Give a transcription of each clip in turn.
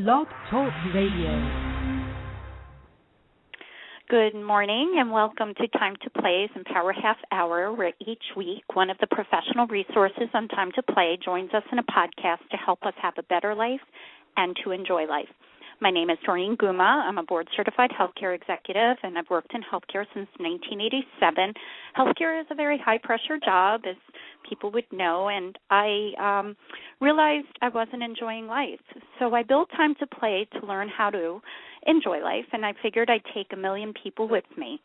Blog Talk Radio. Good morning and welcome to Time to Play's Empower Half Hour, where each week one of the professional resources on Time to Play joins us in a podcast to help us have a better life and to enjoy life. My name is Doreen Guma. I'm a board-certified healthcare executive, and I've worked in healthcare since 1987. Healthcare is a very high-pressure job, as people would know, and I realized I wasn't enjoying life. So I built Time to Play to learn how to enjoy life, and I figured I'd take 1 million people with me.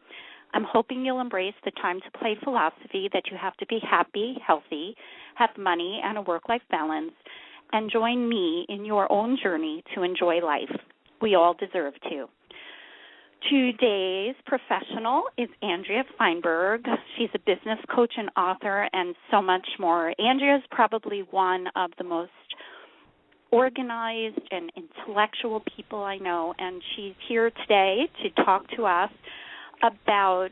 I'm hoping you'll embrace the Time to Play philosophy that you have to be happy, healthy, have money, and a work-life balance, and join me in your own journey to enjoy life. We all deserve to. Today's professional is Andrea Feinberg. She's a business coach and author and so much more. Andrea is probably one of the most organized and intellectual people I know, and she's here today to talk to us about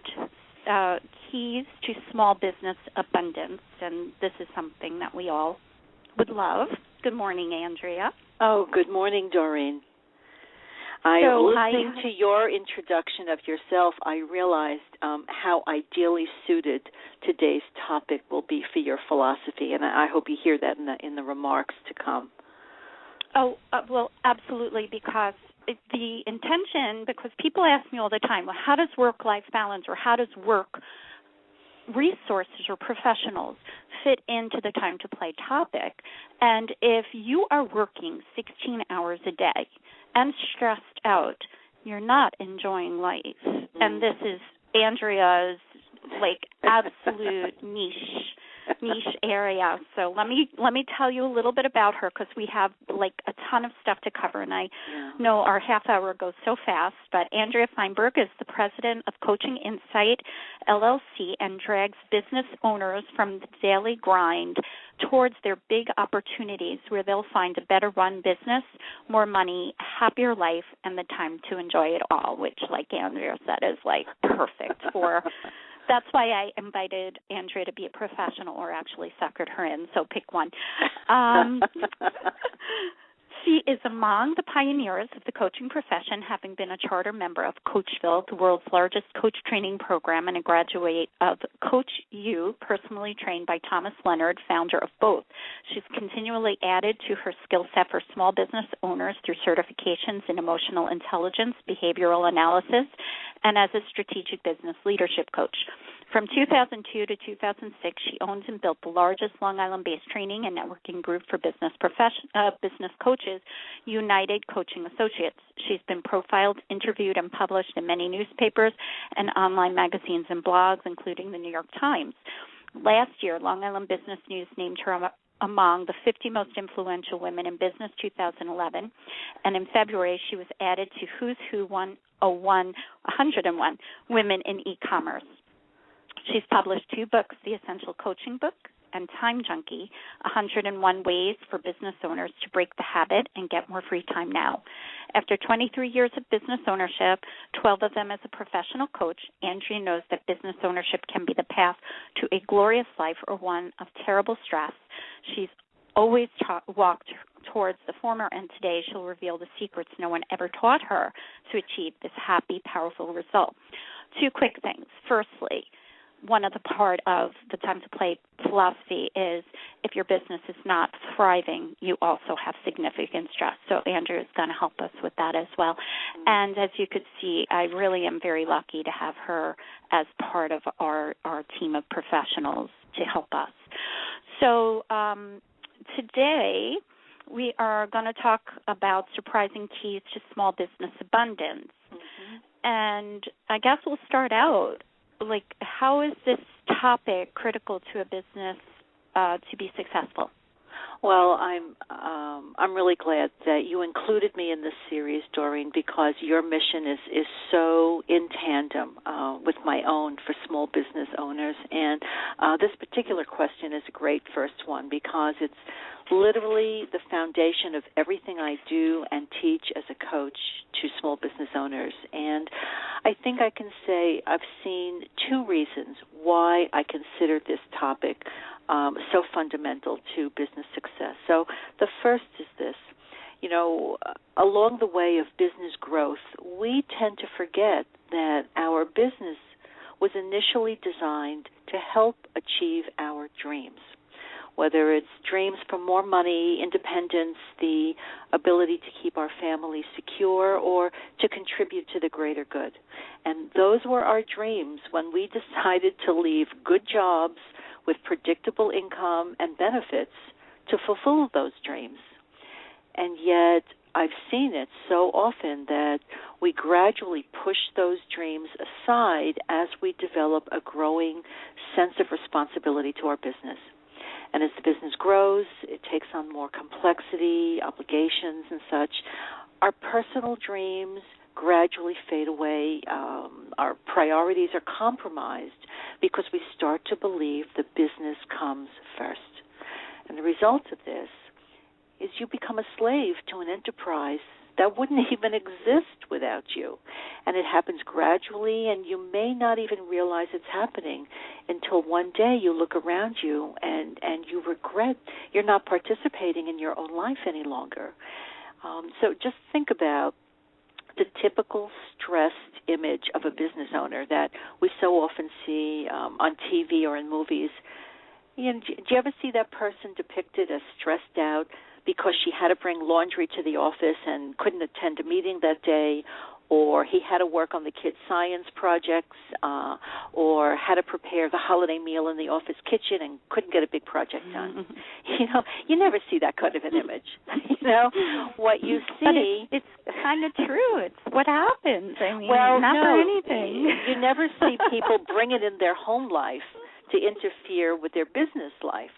keys to small business abundance, and this is something that we all would love. Good morning, Andrea. Oh, good morning, Doreen. Listening to your introduction of yourself, I realized how ideally suited today's topic will be for your philosophy, and I hope you hear that in the remarks to come. Oh, well, absolutely, because the intention, because people ask me all the time, well, how does work-life balance or how does work resources or professionals fit into the Time to Play topic? And if you are working 16 hours a day and stressed out, you're not enjoying life. And this is Andrea's absolute niche area. So let me tell you a little bit about her, because we have a ton of stuff to cover, and I know our half hour goes so fast. But Andrea Feinberg is the president of Coaching Insight LLC and drags business owners from the daily grind towards their big opportunities where they'll find a better run business, more money, happier life, and the time to enjoy it all, which, like Andrea said, is perfect for. That's why I invited Andrea to be a professional, or actually suckered her in, so pick one. She is among the pioneers of the coaching profession, having been a charter member of Coachville, the world's largest coach training program, and a graduate of Coach U, personally trained by Thomas Leonard, founder of both. She's continually added to her skill set for small business owners through certifications in emotional intelligence, behavioral analysis, and as a strategic business leadership coach. From 2002 to 2006, she owns and built the largest Long Island-based training and networking group for business coaches, United Coaching Associates. She's been profiled, interviewed, and published in many newspapers and online magazines and blogs, including the New York Times. Last year, Long Island Business News named her among the 50 most influential women in business 2011, and in February she was added to Who's Who 101 Women in E-Commerce. She's published 2 books, The Essential Coaching Book and Time Junkie, 101 Ways for Business Owners to Break the Habit and Get More Free Time Now. After 23 years of business ownership, 12 of them as a professional coach, Andrea knows that business ownership can be the path to a glorious life or one of terrible stress. She's always walked towards the former, and today she'll reveal the secrets no one ever taught her to achieve this happy, powerful result. 2 quick things. Firstly, one of the part of the Time to Play philosophy is if your business is not thriving, you also have significant stress. So Andrea is going to help us with that as well. And as you could see, I really am very lucky to have her as part of our team of professionals to help us. So today we are going to talk about surprising keys to small business abundance. And I guess we'll start out. How is this topic critical to a business to be successful? Well, I'm really glad that you included me in this series, Doreen, because your mission is so in tandem with my own for small business owners. And this particular question is a great first one because it's literally the foundation of everything I do and teach as a coach to small business owners. And I think I can say I've seen 2 reasons why I consider this topic so fundamental to business success. So the first is this. along the way of business growth, we tend to forget that our business was initially designed to help achieve our dreams, whether it's dreams for more money, independence, the ability to keep our family secure, or to contribute to the greater good. And those were our dreams when we decided to leave good jobs with predictable income and benefits to fulfill those dreams. And yet I've seen it so often that we gradually push those dreams aside as we develop a growing sense of responsibility to our business. And as the business grows, it takes on more complexity, obligations, and such. Our personal dreams gradually fade away. Our priorities are compromised because we start to believe the business comes first. And the result of this is you become a slave to an enterprise that wouldn't even exist without you. And it happens gradually, and you may not even realize it's happening until one day you look around you and you regret you're not participating in your own life any longer. So just think about the typical stressed image of a business owner that we so often see on TV or in movies. Do you ever see that person depicted as stressed out because she had to bring laundry to the office and couldn't attend a meeting that day, or he had to work on the kids' science projects, or had to prepare the holiday meal in the office kitchen and couldn't get a big project done? Mm-hmm. You never see that kind of an image. What you see... But it's kind of true. It's what happens. I mean, well, not no, for anything. You never see people bring it in their home life to interfere with their business life.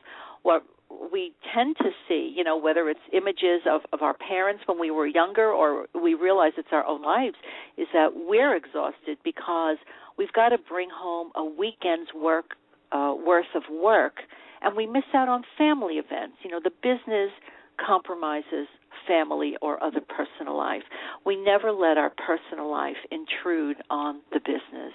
What we tend to see, whether it's images of our parents when we were younger or we realize it's our own lives, is that we're exhausted because we've got to bring home a weekend's worth of work, and we miss out on family events. The business compromises family or other personal life. We never let our personal life intrude on the business.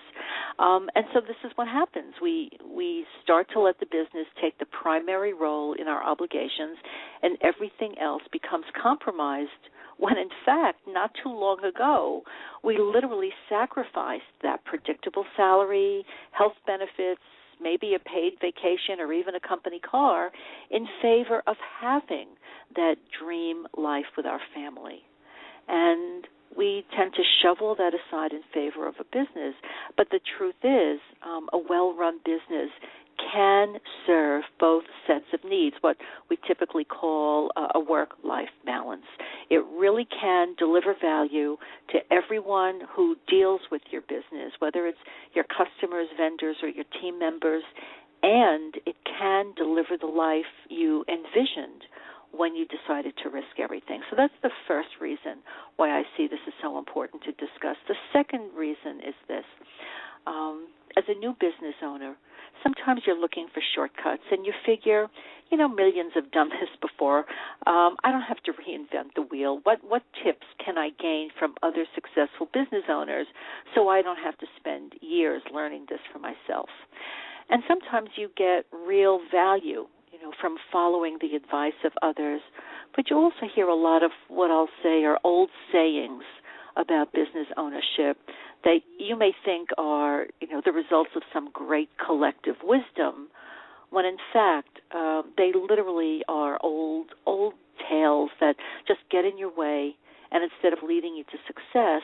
And so this is what happens. We start to let the business take the primary role in our obligations, and everything else becomes compromised when, in fact, not too long ago, we literally sacrificed that predictable salary, health benefits, maybe a paid vacation or even a company car in favor of having that dream life with our family. And we tend to shovel that aside in favor of a business. But the truth is, a well-run business can serve both sets of needs, what we typically call a work-life balance. It really can deliver value to everyone who deals with your business, whether it's your customers, vendors, or your team members, and it can deliver the life you envisioned when you decided to risk everything. So that's the first reason why I see this is so important to discuss. The second reason is this. As a new business owner, sometimes you're looking for shortcuts and you figure, millions have done this before. I don't have to reinvent the wheel. What tips can I gain from other successful business owners so I don't have to spend years learning this for myself? And sometimes you get real value from following the advice of others. But you also hear a lot of what I'll say are old sayings about business ownership that you may think are, the results of some great collective wisdom, when in fact they literally are old tales that just get in your way, and instead of leading you to success,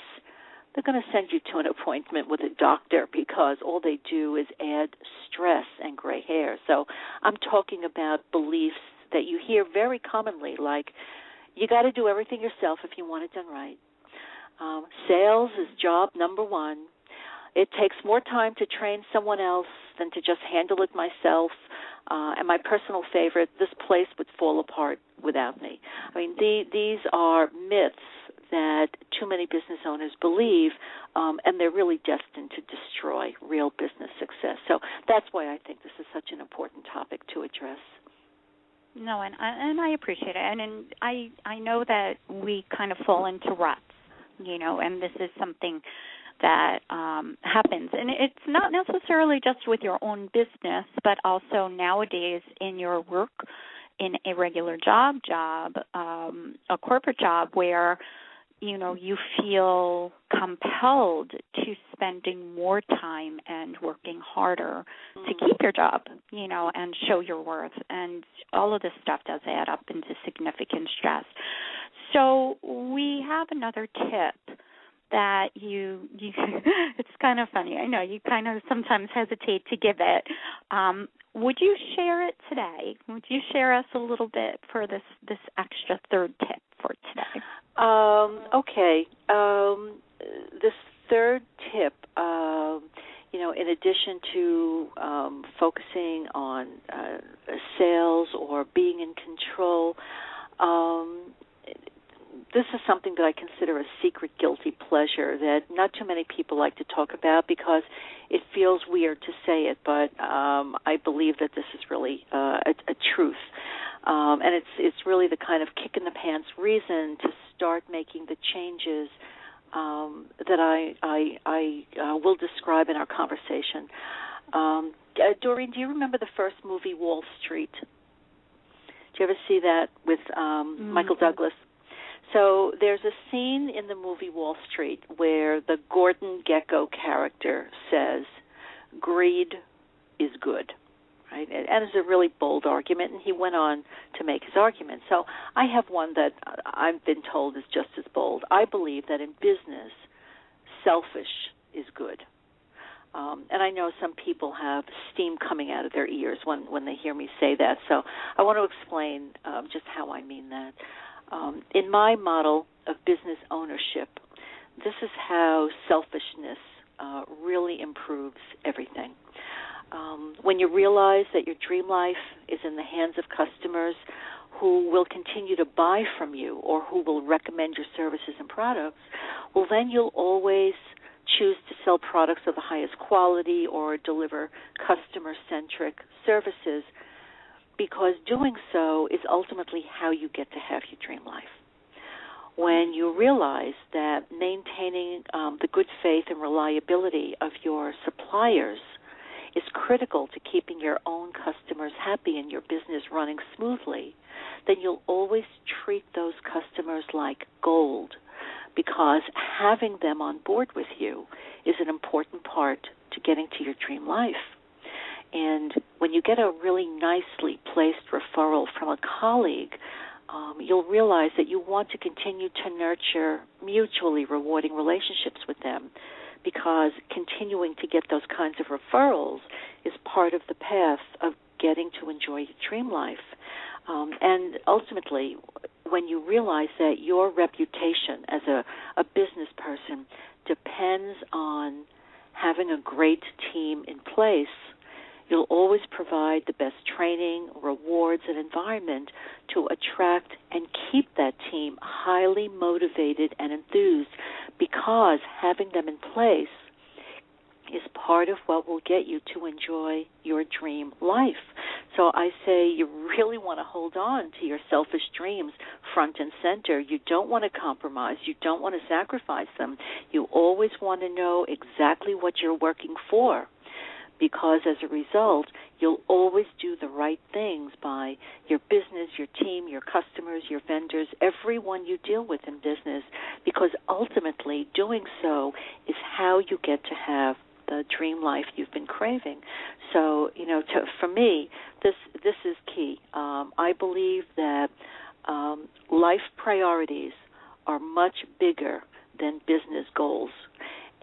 they're going to send you to an appointment with a doctor because all they do is add stress and gray hair. So I'm talking about beliefs that you hear very commonly, like you got to do everything yourself if you want it done right. Sales is job number one. It takes more time to train someone else than to just handle it myself. And my personal favorite, this place would fall apart without me. I mean, these are myths that too many business owners believe, and they're really destined to destroy real business success. So that's why I think this is such an important topic to address. No, and I appreciate it. And I know that we kind of fall into ruts, and this is something that happens. And it's not necessarily just with your own business, but also nowadays in your work in a regular job, a corporate job where, you feel compelled to spending more time and working harder to keep your job, and show your worth. And all of this stuff does add up into significant stress. So we have another tip that you it's kind of funny. I know you kind of sometimes hesitate to give it. Would you share it today? Would you share us a little bit for this extra third tip for today? Okay. This third tip, in addition to focusing on sales or being in control, this is something that I consider a secret guilty pleasure that not too many people like to talk about because it feels weird to say it, but I believe that this is really a truth. And it's really the kind of kick in the pants reason to start making the changes that I will describe in our conversation. Doreen, do you remember the first movie, Wall Street? Did you ever see that with Michael Douglas? So there's a scene in the movie Wall Street where the Gordon Gekko character says, greed is good, right? And it's a really bold argument, and he went on to make his argument. So I have one that I've been told is just as bold. I believe that in business, selfish is good. And I know some people have steam coming out of their ears when they hear me say that. So I want to explain just how I mean that. In my model of business ownership, this is how selfishness really improves everything. When you realize that your dream life is in the hands of customers who will continue to buy from you or who will recommend your services and products, well, then you'll always choose to sell products of the highest quality or deliver customer-centric services, because doing so is ultimately how you get to have your dream life. When you realize that maintaining the good faith and reliability of your suppliers is critical to keeping your own customers happy and your business running smoothly, then you'll always treat those customers like gold, because having them on board with you is an important part to getting to your dream life. And when you get a really nicely placed referral from a colleague, you'll realize that you want to continue to nurture mutually rewarding relationships with them, because continuing to get those kinds of referrals is part of the path of getting to enjoy your dream life. And ultimately, when you realize that your reputation as a business person depends on having a great team in place, you'll always provide the best training, rewards, and environment to attract and keep that team highly motivated and enthused, because having them in place is part of what will get you to enjoy your dream life. So I say you really want to hold on to your selfish dreams front and center. You don't want to compromise. You don't want to sacrifice them. You always want to know exactly what you're working for, because as a result, you'll always do the right things by your business, your team, your customers, your vendors, everyone you deal with in business, because ultimately doing so is how you get to have the dream life you've been craving. So, for me, this is key. I believe that life priorities are much bigger than business goals.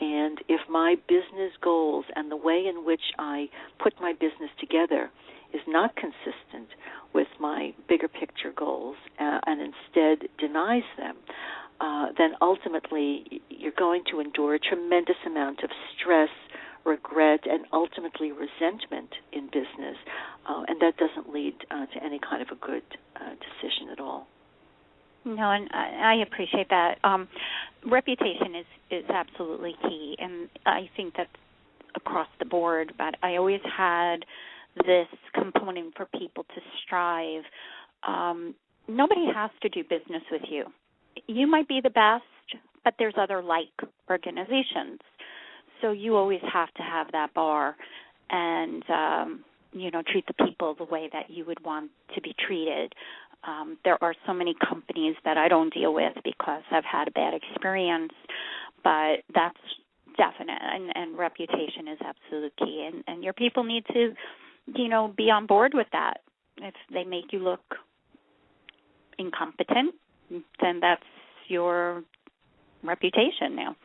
And if my business goals and the way in which I put my business together is not consistent with my bigger picture goals and instead denies them, then ultimately you're going to endure a tremendous amount of stress, regret, and ultimately resentment in business. And that doesn't lead to any kind of a good decision at all. No, and I appreciate that. Reputation is absolutely key, and I think that's across the board. But I always had this component for people to strive. Nobody has to do business with you. You might be the best, but there's other like organizations. So you always have to have that bar. And treat the people the way that you would want to be treated. There are so many companies that I don't deal with because I've had a bad experience, but that's definite, and reputation is absolute key. And your people need to, be on board with that. If they make you look incompetent, then that's your reputation now.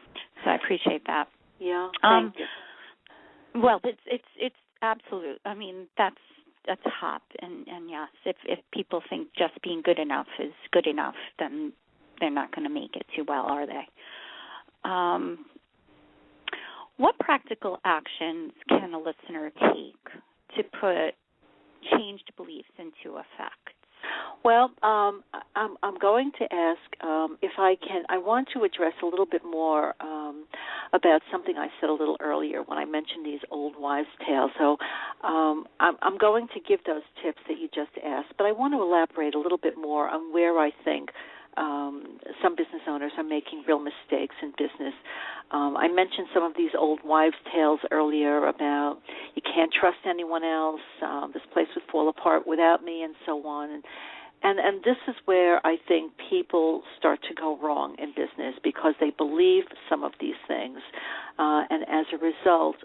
So I appreciate that. Yeah. Thank you. Well, it's absolute. I mean, that's top. And yes, if people think just being good enough is good enough, then they're not going to make it too well, are they? What practical actions can a listener take to put changed beliefs into effect? Well, I'm going to ask if I can. I want to address a little bit more about something I said a little earlier when I mentioned these old wives' tales. So I'm going to give those tips that you just asked, but I want to elaborate a little bit more on where I think some business owners are making real mistakes in business. I mentioned some of these old wives' tales earlier about you can't trust anyone else, this place would fall apart without me, and so on. And this is where I think people start to go wrong in business because they believe some of these things. And as a result,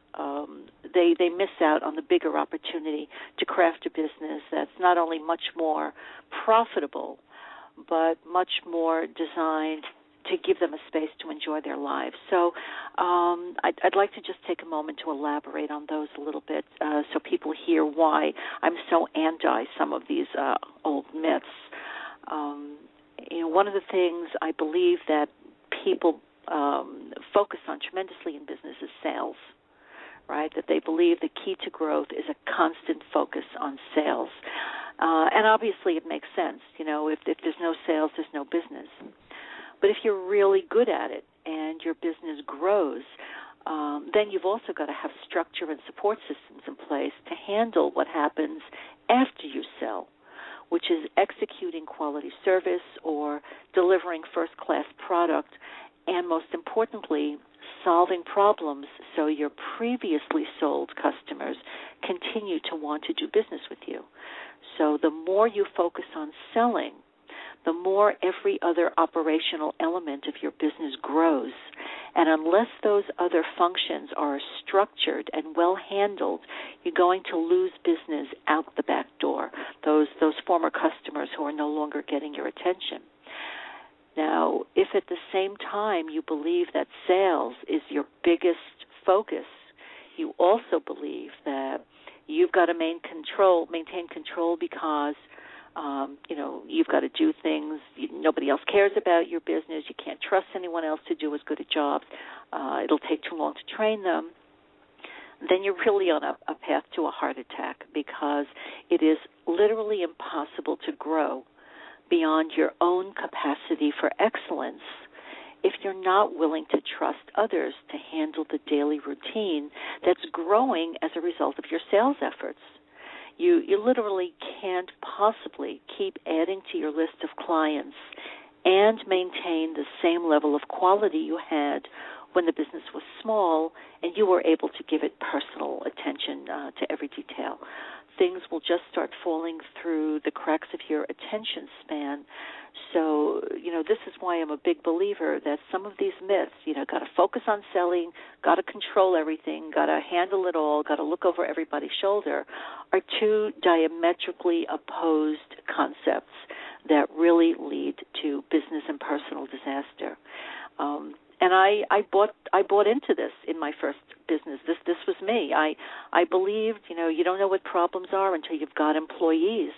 they miss out on the bigger opportunity to craft a business that's not only much more profitable, but much more designed to give them a space to enjoy their lives. So I'd like to just take a moment to elaborate on those a little bit so people hear why I'm so anti some of these old myths. One of the things I believe that people focus on tremendously in business is sales, right? That they believe the key to growth is a constant focus on sales. And obviously it makes sense. If there's no sales, there's no business. But if you're really good at it and your business grows, then you've also got to have structure and support systems in place to handle what happens after you sell, which is executing quality service or delivering first-class product, and most importantly, solving problems so your previously sold customers continue to want to do business with you. So the more you focus on selling, the more every other operational element of your business grows. And unless those other functions are structured and well handled, you're going to lose business out the back door, those former customers who are no longer getting your attention. Now, if at the same time you believe that sales is your biggest focus, you also believe that you've got to maintain control because you've got to do things. Nobody else cares about your business. You can't trust anyone else to do as good a job. It'll take too long to train them. Then you're really on a path to a heart attack because it is literally impossible to grow beyond your own capacity for excellence if you're not willing to trust others to handle the daily routine that's growing as a result of your sales efforts. You literally can't possibly keep adding to your list of clients and maintain the same level of quality you had when the business was small and you were able to give it personal attention to every detail. Things will just start falling through the cracks of your attention span. So, this is why I'm a big believer that some of these myths, got to focus on selling, got to control everything, got to handle it all, got to look over everybody's shoulder, are two diametrically opposed concepts that really lead to business and personal disaster. And I bought into this in my first business. This was me. I believed, you don't know what problems are until you've got employees.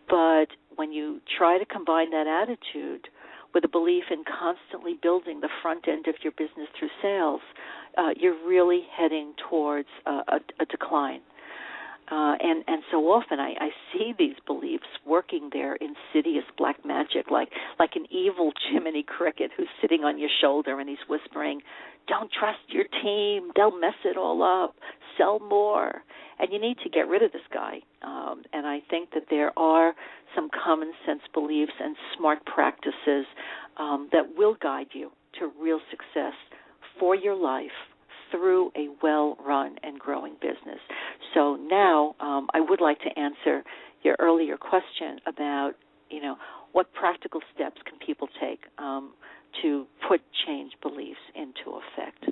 But when you try to combine that attitude with a belief in constantly building the front end of your business through sales, you're really heading towards a decline. And so often I see these beliefs working their insidious black magic, like an evil Jiminy Cricket who's sitting on your shoulder and he's whispering, "Don't trust your team, they'll mess it all up, sell more." And you need to get rid of this guy. And I think that there are some common sense beliefs and smart practices that will guide you to real success for your life through a well-run and growing business. So now I would like to answer your earlier question about, what practical steps can people take to put change beliefs into effect.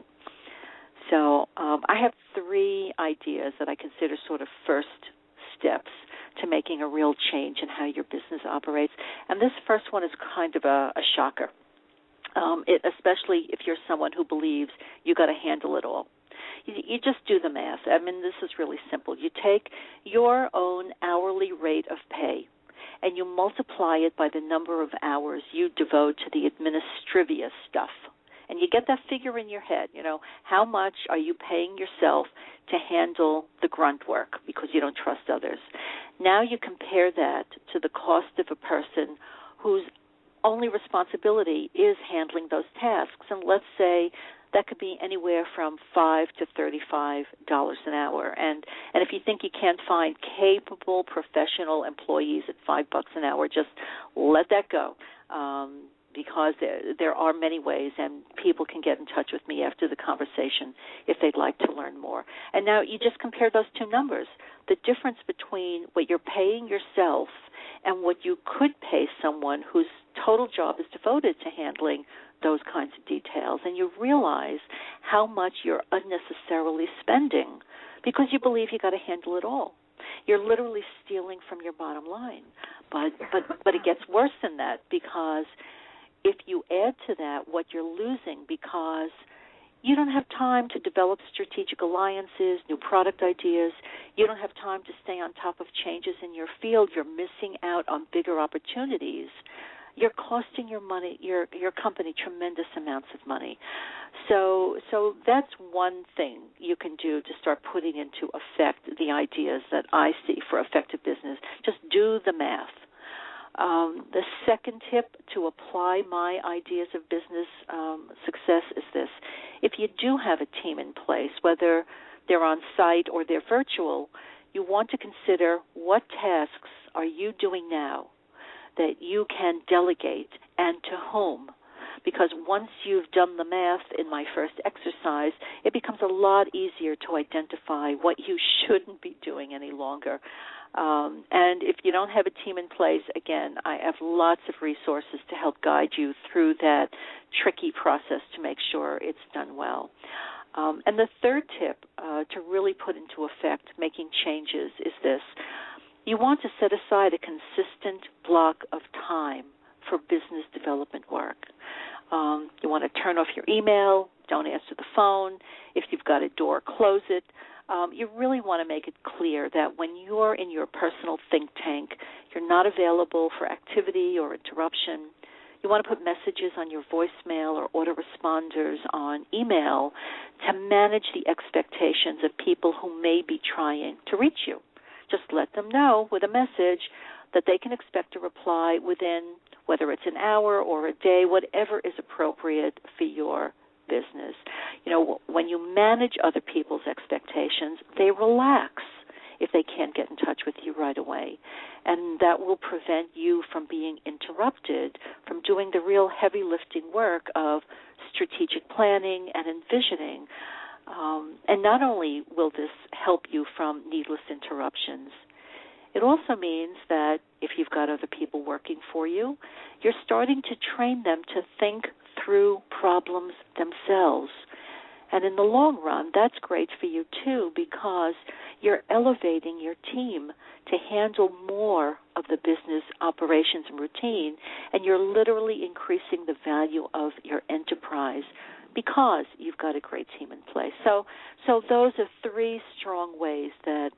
So I have 3 ideas that I consider sort of first steps to making a real change in how your business operates. And this first one is kind of a shocker, especially if you're someone who believes you got to handle it all. You just do the math. I mean, this is really simple. You take your own hourly rate of pay and you multiply it by the number of hours you devote to the administrivia stuff. And you get that figure in your head, how much are you paying yourself to handle the grunt work because you don't trust others. Now you compare that to the cost of a person whose only responsibility is handling those tasks. And let's say that could be anywhere from $5 to $35 an hour. And if you think you can't find capable professional employees at $5 an hour, just let that go. Because there are many ways, and people can get in touch with me after the conversation if they'd like to learn more. And now you just compare those 2 numbers, the difference between what you're paying yourself and what you could pay someone whose total job is devoted to handling those kinds of details, and you realize how much you're unnecessarily spending because you believe you got to handle it all. You're literally stealing from your bottom line. But it gets worse than that, because if you add to that what you're losing because you don't have time to develop strategic alliances, new product ideas, you don't have time to stay on top of changes in your field, you're missing out on bigger opportunities, you're costing your company tremendous amounts of money. So that's one thing you can do to start putting into effect the ideas that I see for effective business. Just do the math. The second tip to apply my ideas of business success is this. If you do have a team in place, whether they're on site or they're virtual, you want to consider what tasks are you doing now that you can delegate and to whom. Because once you've done the math in my first exercise, it becomes a lot easier to identify what you shouldn't be doing any longer. And if you don't have a team in place, again, I have lots of resources to help guide you through that tricky process to make sure it's done well. And the third tip to really put into effect making changes is this. You want to set aside a consistent block of time for business development work. You want to turn off your email, don't answer the phone. If you've got a door, close it. You really want to make it clear that when you're in your personal think tank, you're not available for activity or interruption. You want to put messages on your voicemail or autoresponders on email to manage the expectations of people who may be trying to reach you. Just let them know with a message that they can expect a reply within, whether it's an hour or a day, whatever is appropriate for your business. When you manage other people's expectations, they relax if they can't get in touch with you right away. And that will prevent you from being interrupted from doing the real heavy lifting work of strategic planning and envisioning. And not only will this help you from needless interruptions, it also means that if you've got other people working for you, you're starting to train them to think through problems themselves. And in the long run, that's great for you too, because you're elevating your team to handle more of the business operations and routine, and you're literally increasing the value of your enterprise because you've got a great team in place. So those are 3 strong ways that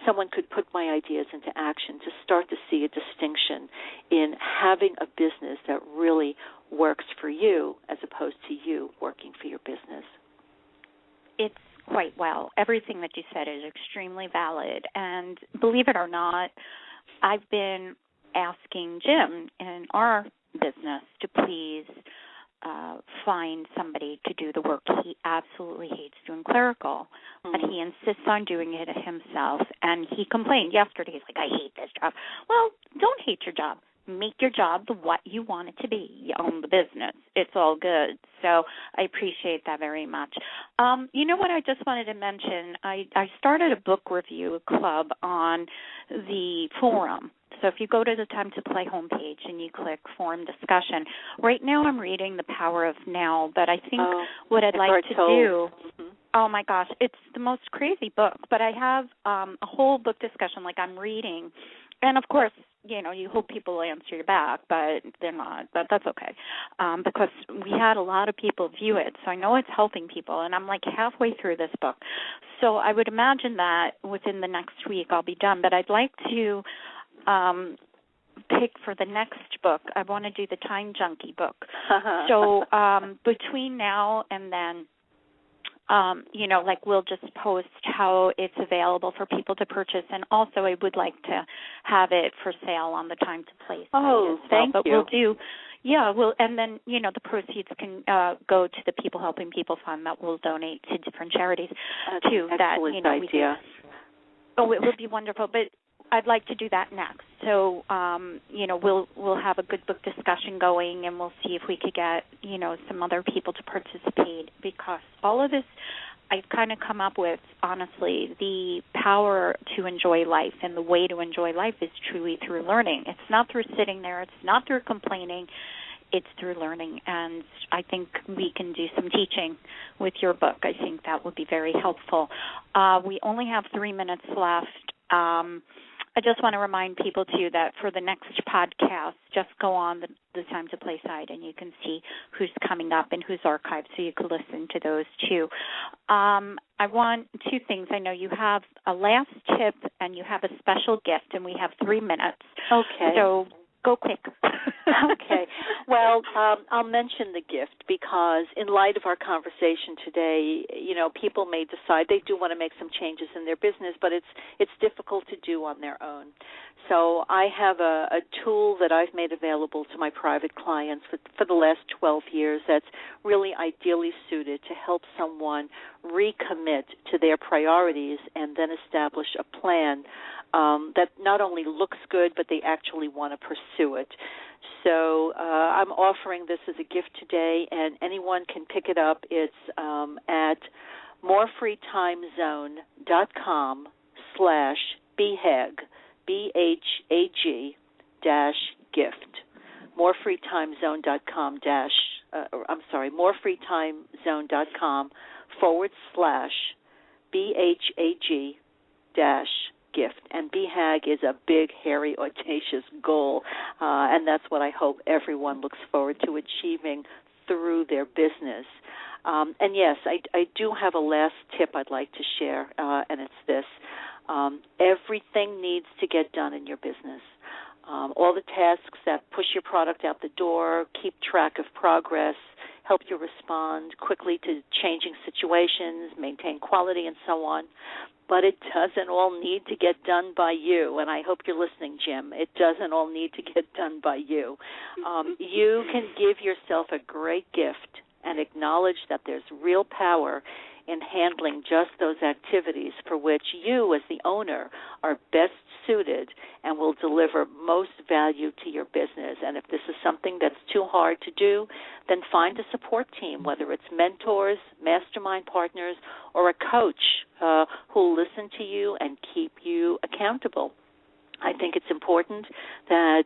someone could put my ideas into action to start to see a distinction in having a business that really works for you as opposed to you working for your business. It's quite well. Everything that you said is extremely valid. And believe it or not, I've been asking Jim in our business to please find somebody to do the work. He absolutely hates doing clerical, but he insists on doing it himself. And he complained yesterday. He's like, I hate this job. Well, don't hate your job. make your job what you want it to be. You own the business. It's all good. So I appreciate that very much. You know what I just wanted to mention? I started a book review club on the forum. So if you go to the TimetoPlay homepage and you click forum discussion, right now I'm reading The Power of Now, but I think what I'd like to do, oh my gosh, it's the most crazy book, but I have a whole book discussion like I'm reading, and of course, you know, you hope people will answer you back, but they're not, but that's okay, because we had a lot of people view it, so I know it's helping people, and I'm like halfway through this book. So I would imagine that within the next week I'll be done, but I'd like to pick for the next book. I want to do the Time Junkie book. So between now and then, you know, like we'll just post how it's available for people to purchase, and also I would like to have it for sale on the TimetoPlay site as well. Thank you. We'll do, and then, you know, the proceeds can go to the People Helping People Fund that will donate to different charities too. That, you know, idea. It would be wonderful, but I'd like to do that next. So, you know, we'll have a good book discussion going, and we'll see if we could get, you know, some other people to participate, because all of this I've kind of come up with, honestly, the power to enjoy life, and the way to enjoy life is truly through learning. It's not through sitting there. It's not through complaining. It's through learning, and I think we can do some teaching with your book. I think that would be very helpful. We only have 3 minutes left. I just want to remind people, too, that for the next podcast, just go on the TimetoPlay side, and you can see who's coming up and who's archived, so you can listen to those, too. I want 2 things. I know you have a last tip, and you have a special gift, and we have 3 minutes. Okay. So go quick. Okay. Well, I'll mention the gift because in light of our conversation today, you know, people may decide they do want to make some changes in their business, but it's difficult to do on their own. So I have a tool that I've made available to my private clients for the last 12 years that's really ideally suited to help someone recommit to their priorities and then establish a plan that not only looks good, but they actually want to pursue it. So I'm offering this as a gift today, and anyone can pick it up. It's at morefreetimezone.com/BHAG, BHAG -gift. morefreetimezone.com morefreetimezone.com/BHAG -gift. And BHAG is a big, hairy, audacious goal, and that's what I hope everyone looks forward to achieving through their business. And yes, I do have a last tip I'd like to share, and it's this. Everything needs to get done in your business. All the tasks that push your product out the door, keep track of progress, help you respond quickly to changing situations, maintain quality, and so on. But it doesn't all need to get done by you, and I hope you're listening, Jim. It doesn't all need to get done by you. You can give yourself a great gift and acknowledge that there's real power in handling just those activities for which you, as the owner, are best suited and will deliver most value to your business. And if this is something that's too hard to do, then find a support team, whether it's mentors, mastermind partners, or a coach who'll listen to you and keep you accountable. I think it's important that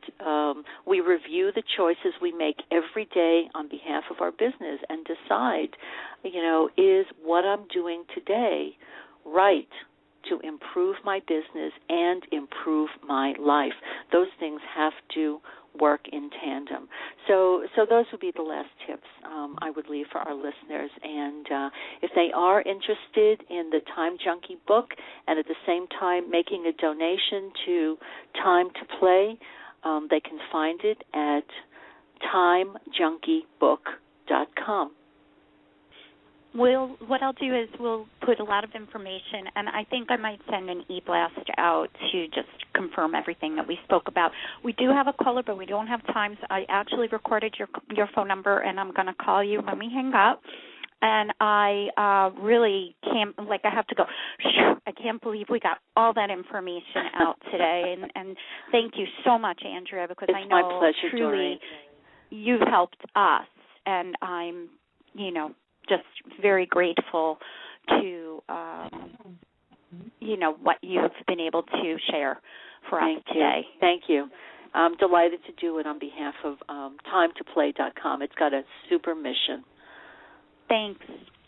we review the choices we make every day on behalf of our business and decide, you know, is what I'm doing today right to improve my business and improve my life? Those things have to work in tandem. So those would be the last tips I would leave for our listeners. And if they are interested in the Time Junkie book and at the same time making a donation to TimetoPlay, they can find it at timejunkiebook.com. What I'll do is we'll put a lot of information, and I think I might send an e-blast out to just confirm everything that we spoke about. We do have a caller, but we don't have time, so I actually recorded your phone number, and I'm going to call you when we hang up. And I really can't, I have to go, I can't believe we got all that information out today. And thank you so much, Andrea, because it's I know my pleasure, truly Doreen. You've helped us, and I'm, just very grateful to, what you've been able to share for us today. Thank you. I'm delighted to do it on behalf of TimetoPlay.com. It's got a super mission. Thanks.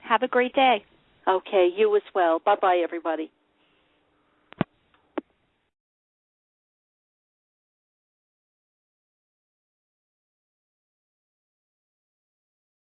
Have a great day. Okay, you as well. Bye-bye, everybody.